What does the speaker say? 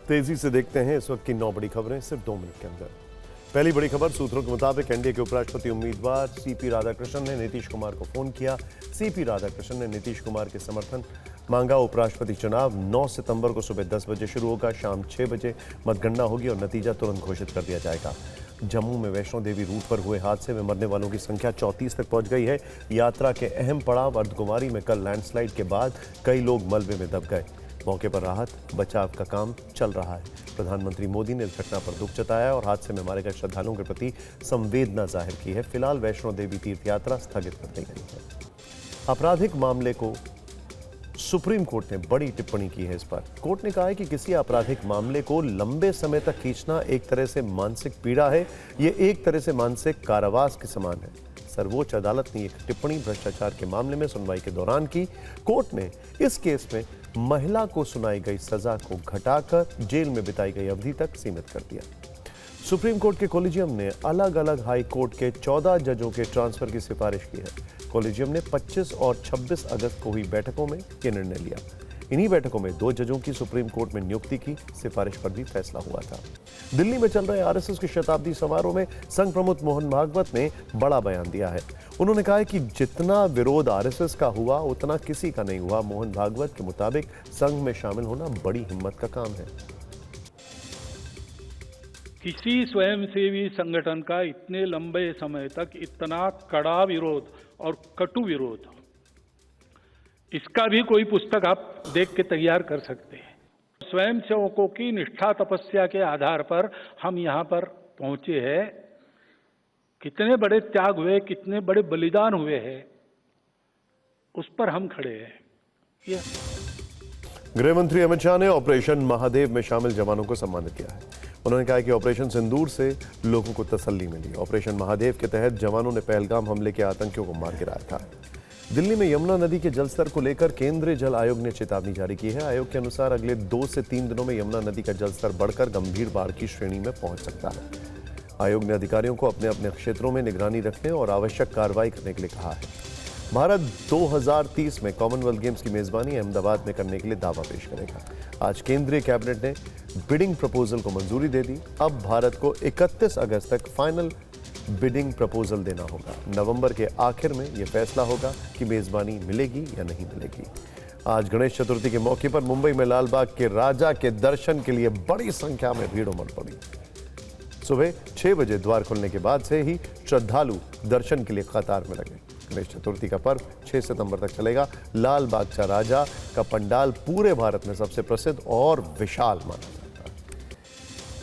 तेजी से देखते हैं इस वक्त की 9 बड़ी खबरें सिर्फ 2 मिनट के अंदर। पहली बड़ी खबर, सूत्रों के मुताबिक एनडीए के उपराष्ट्रपति उम्मीदवार सीपी राधाकृष्णन ने नीतीश कुमार को फोन किया। सीपी राधाकृष्णन ने नीतीश कुमार के समर्थन मांगा। उपराष्ट्रपति चुनाव 9 सितंबर को सुबह 10 बजे शुरू होगा। शाम 6 बजे मतगणना होगी और नतीजा तुरंत घोषित कर दिया जाएगा। जम्मू में वैष्णो देवी रूट पर हुए हादसे में मरने वालों की संख्या 34 तक पहुंच गई है। यात्रा के अहम पड़ाव अर्धकुमारी में कल लैंडस्लाइड के बाद कई लोग मलबे में दब गए। मौके पर राहत बचाव का काम चल रहा है। प्रधानमंत्री मोदी ने इस घटना पर दुख जताया और हादसे में मारे गए श्रद्धालुओं के प्रति संवेदना जाहिर की है। फिलहाल वैष्णो देवी तीर्थ यात्रा स्थगित कर दी गई है। आपराधिक मामले को सुप्रीम कोर्ट ने बड़ी टिप्पणी की है। इस पर कोर्ट ने कहा है कि किसी आपराधिक मामले को लंबे समय तक खींचना एक तरह से मानसिक पीड़ा है। ये एक तरह से मानसिक कारावास के समान है। सर्वोच्च अदालत ने एक टिप्पणी भ्रष्टाचार के मामले में सुनवाई के दौरान की। कोर्ट ने इस केस में महिला को सुनाई गई सजा को घटाकर जेल में बिताई गई अवधि तक सीमित कर दिया। सुप्रीम कोर्ट के कोलिजियम ने अलग अलग हाई कोर्ट के 14 जजों के ट्रांसफर की सिफारिश की है। कोलिजियम ने 25 और 26 अगस्त को हुई बैठकों में यह निर्णय लिया। इन्हीं बैठकों में 2 जजों की सुप्रीम कोर्ट में नियुक्ति की सिफारिश पर भी फैसला हुआ था। दिल्ली में चल रहे आरएसएस के शताब्दी समारोह में संघ प्रमुख मोहन भागवत ने बड़ा बयान दिया है। उन्होंने कहा है कि जितना विरोध आरएसएस का हुआ उतना किसी का नहीं हुआ। मोहन भागवत के मुताबिक संघ में शामिल होना बड़ी हिम्मत का काम है। किसी स्वयंसेवी संगठन का इतने लंबे समय तक इतना कड़ा विरोध और कटु विरोध, इसका भी कोई पुस्तक आप देख के तैयार कर सकते हैं। स्वयंसेवकों की निष्ठा तपस्या के आधार पर हम यहाँ पर पहुंचे हैं। कितने बड़े त्याग हुए, कितने बड़े बलिदान हुए हैं, उस पर हम खड़े हैं। गृह मंत्री अमित शाह ने ऑपरेशन महादेव में शामिल जवानों को सम्मानित किया है। उन्होंने कहा कि ऑपरेशन सिंदूर से लोगों को तसल्ली मिली। ऑपरेशन महादेव के तहत जवानों ने पहलगाम हमले के आतंकियों को मार गिराया था। दिल्ली में यमुना नदी के जलस्तर को लेकर केंद्रीय जल आयोग ने चेतावनी जारी की है। आयोग के अनुसार अगले 2 से 3 दिनों में यमुना नदी का जलस्तर बढ़कर गंभीर बाढ़ की श्रेणी में पहुंच सकता है। आयोग ने अधिकारियों को अपने अपने क्षेत्रों में निगरानी रखने और आवश्यक कार्रवाई करने के लिए कहा है। भारत 2030 में कॉमनवेल्थ गेम्स की मेजबानी अहमदाबाद में करने के लिए दावा पेश करेगा। आज केंद्रीय कैबिनेट ने बिडिंग प्रपोजल को मंजूरी दे दी। अब भारत को 31 अगस्त तक फाइनल बिडिंग प्रपोजल देना होगा। नवंबर के आखिर में यह फैसला होगा कि मेजबानी मिलेगी या नहीं मिलेगी। आज गणेश चतुर्थी के मौके पर मुंबई में लाल बाग के राजा के दर्शन के लिए बड़ी संख्या में भीड़ उमड़ पड़ी। सुबह 6 बजे द्वार खुलने के बाद से ही श्रद्धालु दर्शन के लिए कतार में लगे। गणेश चतुर्थी का पर्व 6 सितंबर तक चलेगा। लाल बागचा राजा का पंडाल पूरे भारत में सबसे प्रसिद्ध और विशाल माना